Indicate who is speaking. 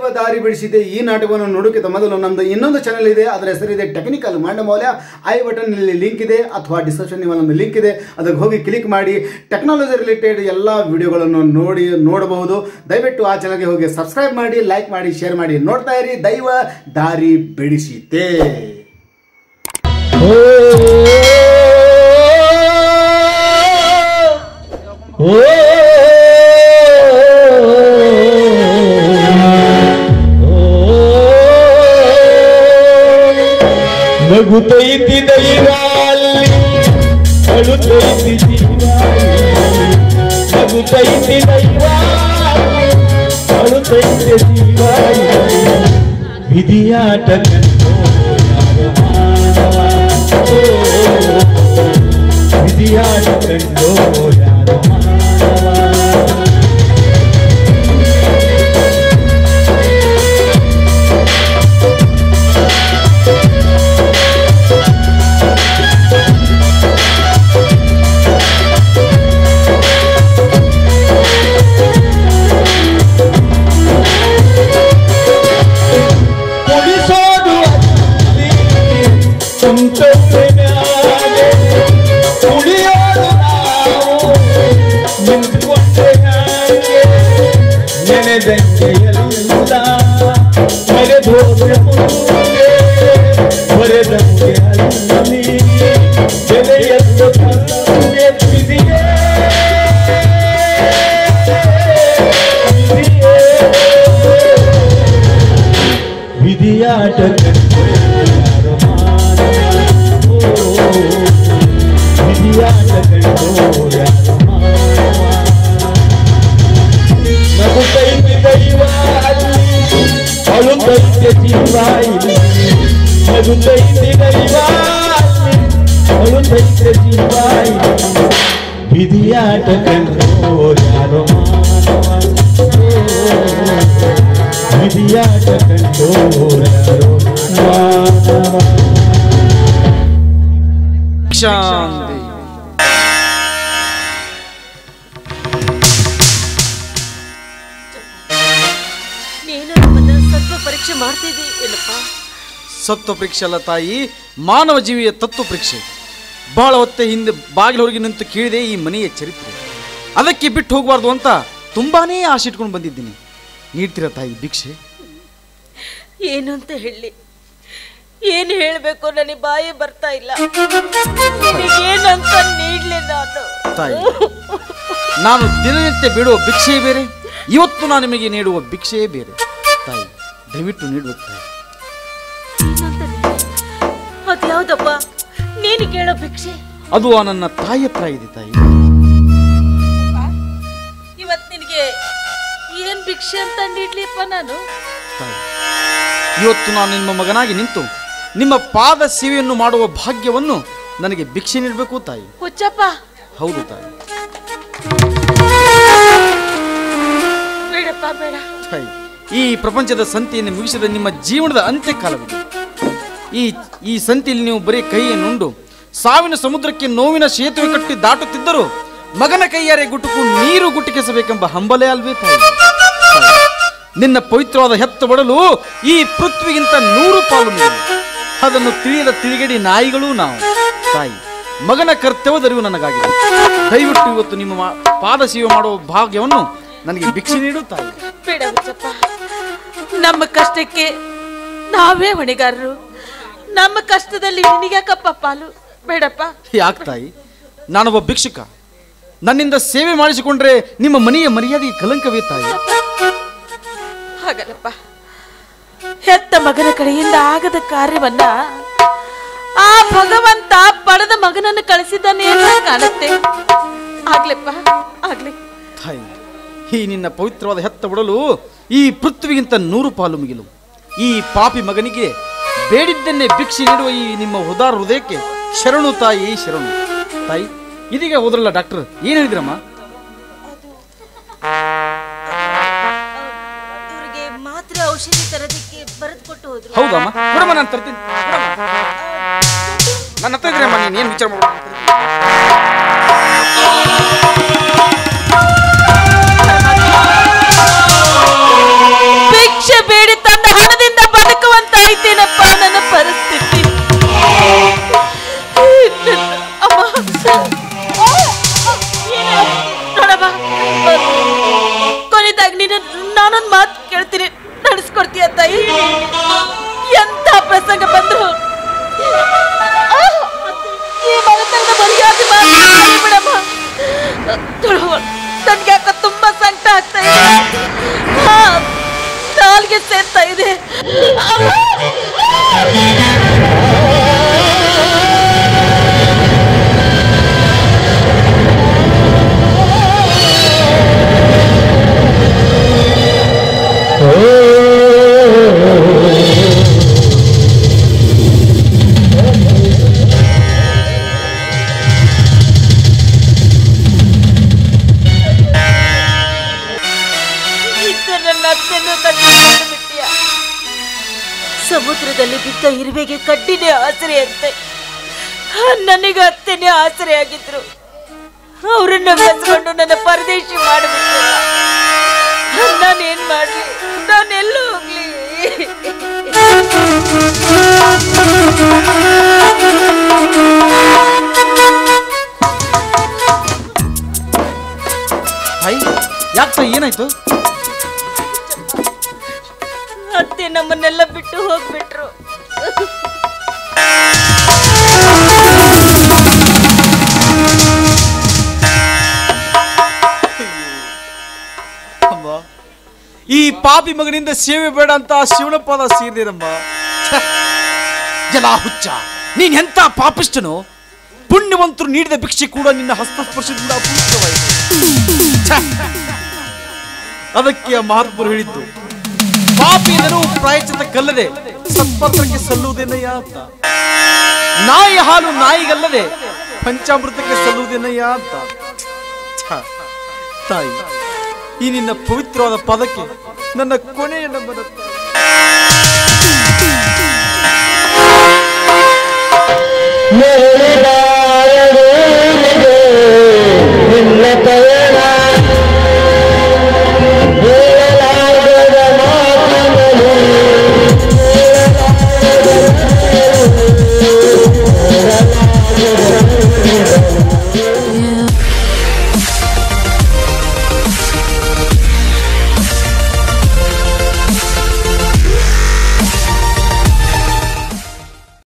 Speaker 1: ದೈವ ದಾರಿ ಬಿಡಿಸಿದೆ ಈ ನಾಟಕವನ್ನು ನೋಡೋಕ್ಕಿಂತ ಮೊದಲು ನಮ್ಮದು ಇನ್ನೊಂದು ಚಾನಲ್ ಇದೆ, ಅದರ ಹೆಸರಿದೆ ಟೆಕ್ನಿಕಲ್ ಮಾಂಡಮೌಲ್ಯ. ಐ ಬಟನ್ ಇಲ್ಲಿ ಲಿಂಕ್ ಇದೆ ಅಥವಾ ಡಿಸ್ಕ್ರಿಪ್ಷನ್ ಒಂದು ಲಿಂಕ್ ಇದೆ, ಅದಕ್ಕೆ ಹೋಗಿ ಕ್ಲಿಕ್ ಮಾಡಿ ಟೆಕ್ನಾಲಜಿ ರಿಲೇಟೆಡ್ ಎಲ್ಲ ವಿಡಿಯೋಗಳನ್ನು ನೋಡಬಹುದು. ದಯವಿಟ್ಟು ಆ ಚಾನಲ್ಗೆ ಹೋಗಿ ಸಬ್ಸ್ಕ್ರೈಬ್ ಮಾಡಿ, ಲೈಕ್ ಮಾಡಿ, ಶೇರ್ ಮಾಡಿ. ನೋಡ್ತಾ ಇರಿ ದೈವ ದಾರಿ ಬಿಡಿಸಿದೆ.
Speaker 2: ನಗುತ್ತೈತಿ ದೈವಾಲಿ ಅಳುತ್ತೈತಿ ಜೀವಾಲಿ, ನಗುತ್ತೈತಿ ದೈವಾಲಿ ಅಳುತ್ತೈತಿ ಜೀವಾಲಿ, ವಿಧಿಯಾಟ ವಿಧಿಯಾಟ ಕಂಡೋ ಯಾರು ವಿಧಿಯಾಟ ವಿಧಿಯಾಟ ನಗುತ್ತೈತಿ ದೈವಾಲಿ ಅಳುತ್ತೈತಿ ಜೀವಾಲಿ, ನಗುತ್ತೈತಿ ದೈವಾಲಿ ಅಳುತ್ತೈತಿ ಜೀವಾಲಿ, ವಿಧಿಯಾಟ ಕಂಡೋರು ಯಾರೋ ವಿಧಿಯಾಟ ಕಂಡೋರು ಯಾರೋ
Speaker 1: ಶಾಂತಿ.
Speaker 3: ಸತ್ವ ಪರೀಕ್ಷೆ ಮಾಡ್ತಿದ್ದಿ ಏನಪ್ಪ?
Speaker 4: ಸತ್ವ ಪರೀಕ್ಷೆ ಅಲ್ಲ ತಾಯಿ, ಮಾನವ ಜೀವಿಯ ತತ್ವ ಪರೀಕ್ಷೆ. ಬಹಳ ಹೊತ್ತೆ ಹಿಂದೆ ಬಾಗಿಲು ಹೊರಗೆ ನಿಂತು ಕೇಳಿದೆ ಈ ಮನೆಯ ಚರಿತ್ರೆ. ಅದಕ್ಕೆ ಬಿಟ್ಟು ಹೋಗಬಾರ್ದು ಅಂತ ತುಂಬಾನೇ ಆಸೆ ಇಟ್ಕೊಂಡು ಬಂದಿದ್ದೀನಿ. ನೀಡ್ತೀರಾ ತಾಯಿ ಭಿಕ್ಷೆ?
Speaker 3: ಏನು ಅಂತ ಹೇಳಿ, ಏನು ಹೇಳಬೇಕು ನನಗೆ ಬಾಯಿ ಬರ್ತಾ ಇಲ್ಲ. ಏನಂತ ನೀಡ್ಲಿ ನಾನು?
Speaker 4: ತಾಯಿ, ನಾನು ದಿನನಿತ್ಯ ಬಿಡುವ ಭಿಕ್ಷೆ ಬೇರೆ, ಇವತ್ತು ನಾನು ನಿಮಗೆ ನೀಡುವ ಭಿಕ್ಷೆಯೇ ಬೇರೆ. ತಾಯಿ ದಯವಿಟ್ಟು ನೀಡಬೇಕು ತಾಯಿ.
Speaker 3: ಅದ್ಯಾವ್ದಪ್ಪ ನೀನು ಕೇಳೋ ಭಿಕ್ಷೆ?
Speaker 4: ಅದು ನನ್ನ ತಾಯಿ ಹತ್ರ ಇದೆ ತಾಯಿ.
Speaker 3: ಇವತ್ತು ನಿನಗೆ ಏನ್ ಭಿಕ್ಷೆ ಅಂತ ನೀಡ್ಲಿಪ್ಪ ನಾನು?
Speaker 4: ತಾಯಿ, ಇವತ್ತು ನಾನು ನಿಮ್ಮ ಮಗನಾಗಿ ನಿಂತು ನಿಮ್ಮ ಪಾದ ಸೇವೆಯನ್ನು ಮಾಡುವ ಭಾಗ್ಯವನ್ನು ನನಗೆ ಭಿಕ್ಷೆ ನೀಡಬೇಕು ತಾಯಿ.
Speaker 3: ಹುಚ್ಚಪ್ಪ.
Speaker 4: ಹೌದು ತಾಯಿ.
Speaker 3: ಬೇಡಪ್ಪ ಬೇಡ
Speaker 4: ತಾಯಿ, ಈ ಪ್ರಪಂಚದ ಸಂತೆಯನ್ನು ಮುಗಿಸಿದ ನಿಮ್ಮ ಜೀವನದ ಅಂತ್ಯಕಾಲವಿದೆ. ಈ ಸಂತೆಯಲ್ಲಿ ನೀವು ಬರೀ ಕೈಯನ್ನುಂಡು ಸಾವಿನ ಸಮುದ್ರಕ್ಕೆ ನೋವಿನ ಸೇತುವೆ ಕಟ್ಟಿ ದಾಟುತ್ತಿದ್ದರೂ ಮಗನ ಕೈಯಾರೆ ಗುಟುಕು ನೀರು ಗುಟುಕಿಸಬೇಕೆಂಬ ಹಂಬಲೆ ಅಲ್ವೇ ತಾಯಿ? ನಿನ್ನ ಪವಿತ್ರವಾದ ಹೆತ್ತ ಬಡಲು ಈ ಪೃಥ್ವಿಗಿಂತ 100 ಪಾಲು ಮೇಲೆ. ಅದನ್ನು ತಿಳಿಯದ ತಿಳಿಗಡಿ ನಾಯಿಗಳು ನಾವು. ತಾಯಿ, ಮಗನ ಕರ್ತವ್ಯದರಿವು ನನಗಾಗಿದೆ. ದಯವಿಟ್ಟು ಇವತ್ತು ನಿಮ್ಮ ಪಾದ ಸೇವೆ ಮಾಡುವ ಭಾಗ್ಯವನ್ನು ನನಗೆ ಭಿಕ್ಷೆ ನೀಡು ತಾಯಿ.
Speaker 3: ಬೇಡ ಹುಚ್ಚಪ್ಪ, ನಮ್ಮ ಕಷ್ಟಕ್ಕೆ ನಾವೇ ಹೊಣೆಗಾರರು. ನಮ್ಮ ಕಷ್ಟದಲ್ಲಿ ನಿನಗ್ಯಾಕಪ್ಪ ಪಾಲು? ಬೇಡಪ್ಪ.
Speaker 4: ಯಾಕೆ ತಾಯಿ? ನಾನೊಬ್ಬ ಭಿಕ್ಷುಕ. ನನ್ನಿಂದ ಸೇವೆ ಮಾಡಿಸಿಕೊಂಡ್ರೆ ನಿಮ್ಮ ಮನೆಯ ಮರ್ಯಾದೆಗೆ ಕಲಂಕವೇ ತಾಯಿ.
Speaker 3: ಹಾಗಲ್ಲಪ್ಪ, ಹೆತ್ತ ಮಗನ ಕಡೆಯಿಂದ ಆಗದ ಕಾರ್ಯವನ್ನ ಆ ಭಗವಂತ ಪಡೆದ ಮಗನನ್ನು ಕಳಿಸಿದ್ದಾನೆ ಅಂತ ಕಾಣುತ್ತೆ. ಆಗ್ಲಿಪ್ಪ ಆಗ್ಲಿ.
Speaker 4: ತಾಯಿ, ಈ ನಿನ್ನ ಪವಿತ್ರವಾದ ಹೆತ್ತ ಬಡಲು ಈ ಪೃಥ್ವಿಗಿಂತ 100 ಪಾಲು ಮಿಗಿಲು. ಈ ಪಾಪಿ ಮಗನಿಗೆ ಬೇಡಿದ್ದನ್ನೇ ಭಿಕ್ಷೆ ನೀಡುವ ಈ ನಿಮ್ಮ ಉದಾರ ಹೃದಯಕ್ಕೆ ಶರಣು ತಾಯಿ, ಶರಣು. ತಾಯಿ, ಇದೀಗ ಹೋದ್ರಲ್ಲ ಡಾಕ್ಟರ್, ಏನ್ ಹೇಳಿದ್ರಮ್ಮ?
Speaker 3: ಇವರಿಗೆ ಮಾತ್ರ ಔಷಧಿ ತರೋದಕ್ಕೆ ಬರೆದು ಕೊಟ್ಟು ಹೋದ್ರು.
Speaker 4: ಹೌದಮ್ಮ, ಕೊಡಮ್ಮ, ನಾನು ತರ್ತೀನಿ. ನನ್ನ ಹತ್ರ ಇದ್ರಮ್ಮ, ನೀನು ಏನು ವಿಚಾರ ಮಾಡ.
Speaker 3: ಭಿಕ್ಷೆ ಹೀಗಾಯ್ತೇನಪ್ಪ ನನ್ನ ಪರಿಸ್ಥಿತಿ. ಅಮ್ಮ ನೋಡಮ್ಮ, ಕೊನೆದಾಗಿ ನೀನು ನಾನೊಂದು ಮಾತು ಕೇಳ್ತೀನಿ, ನಡೆಸ್ಕೊಡ್ತೀಯ ತಾಯಿ? ಎಂತ ಪ್ರಸಂಗ ಬಂದ್ರು ಈ ಮಗತನ ಮರ್ಯಾದೆ ಬಿಡಮ್ಮ. ನನ್ಗೆ ಯಾಕ ತುಂಬಾ ಸಂಕಟ ಆಗ್ತಾ ಇದೆ, ನಾಲ್ಗೆ ಸೇರ್ತಾ ಇದೆ. ಸಮುದ್ರದಲ್ಲಿ ಬಿದ್ದ ಇರುವೆಗೆ ಕಡ್ಡಿನೇ ಆಸರೆ ಅಂತೆ ನನಗೆ ಅತ್ತೆನೇ ಆಸರೆ ಆಗಿದ್ರು. ಅವರನ್ನ ಬೆಳೆಸ್ಕೊಂಡು ನನ್ನ ಪರದೇಶಿ ಮಾಡಬೇಕು. ನಾನೇನ್ ಮಾಡ್ಲಿ, ನಾನೆಲ್ಲೂ ಹೋಗ್ಲಿ?
Speaker 4: ಯಾಕ ಏನಾಯ್ತು?
Speaker 3: ಅತ್ತೆ ನಮ್ಮನ್ನೆಲ್ಲ ಬಿಟ್ಟು ಹೋಗ್ಬಿಟ್ರು.
Speaker 4: ಅಮ್ಮ, ಈ ಪಾಪಿ ಮಗನಿಂದ ಸೇವೆ ಬೇಡ ಅಂತ ಶಿವನ ಪಾದ ಸೇರಿದೆನಮ್ಮ. ಜಲ ಹುಚ್ಚ, ನೀನ್ ಎಂತ ಪಾಪಿಷ್ಟನು? ಪುಣ್ಯವಂತರು ನೀಡಿದ ಭಿಕ್ಷೆ ಕೂಡ ನಿನ್ನ ಹಸ್ತಸ್ಪರ್ಶದಿಂದ ಅಪೂರ್ಣವಾಯಿತು. ಅದಕ್ಕೆ ಆ ಮಹಾತ್ಮರು ಹೇಳಿದ್ದು, ಪಾಪಿಯನ್ನು ಪ್ರಾಯಶ್ಚಿತ್ತ ಕಲ್ಲದೆ ಸತ್ಪತ್ರಕ್ಕೆ ಸಲ್ಲುವುದೇನಯ್ಯ ಅಂತ. ನಾಯಿ ಹಾಲು ನಾಯಿಗಲ್ಲದೆ ಪಂಚಾಮೃತಕ್ಕೆ ಸಲ್ಲುವುದೇನಯ್ಯ ಅಂತ. ತಾಯಿ, ಈ ನಿನ್ನ ಪವಿತ್ರವಾದ ಪದಕ್ಕೆ ನನ್ನ ಕೊನೆಯ ನಂಬರ